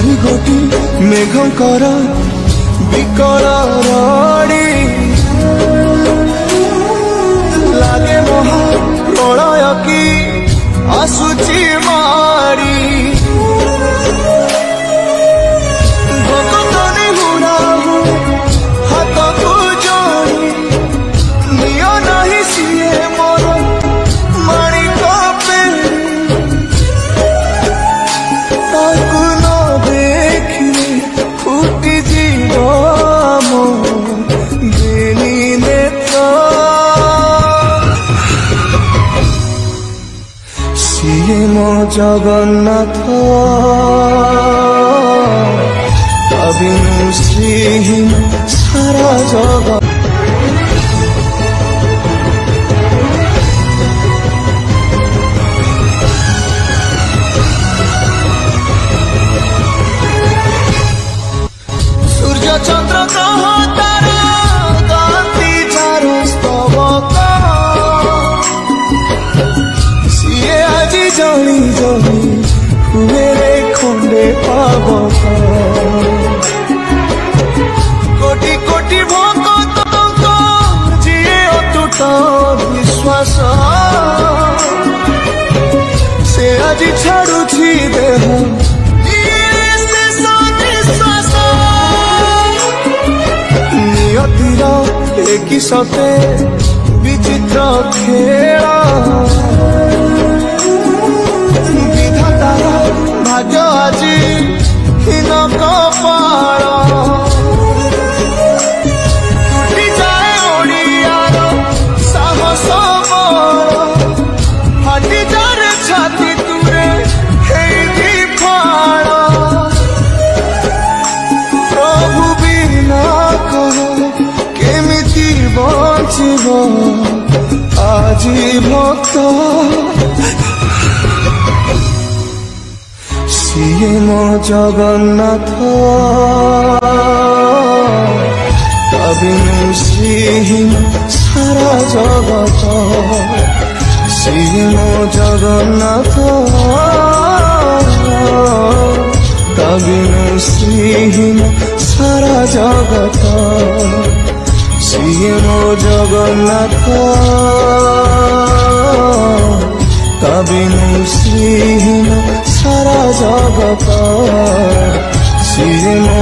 चारि गोटी मेघकर विकल रड़ी लागे महा प्रलय की आसुची मारी भक्तनी हुराहु हाथ को जोड़ी नियो नहीं सिए मोर माणिक ताकू न देखी फुटी जीव मो बेनी नेत्र सिए मो जगन्नाथ अभिनु श्रीहीन सारा जगत सूर्य चंद्र ग्रह तारा गाती चारो स्तवक सीए आज जली जली हुए रे खंडे पावक कोटि कोटि भक्त जीए अतुट विश्वास से आज छाड़ुछि देह नियतिर सते विचित्र खेल विधातार भाग्य आज हीन कपाल टूटी जाए ओडियार साहस बल फाटी जाए छाती तुरे हेई फाड़ प्रभु बिना कह केमिति बचिब आजी भक्त सिए मो जगन्नाथ अभिनु श्रीहीन सारा जगत सिए मो जगन्नाथ अभिनु श्रीहीन सारा जगत सिए मो जगन्नाथ अभिनु श्रीहीन सारा जगत सिए मो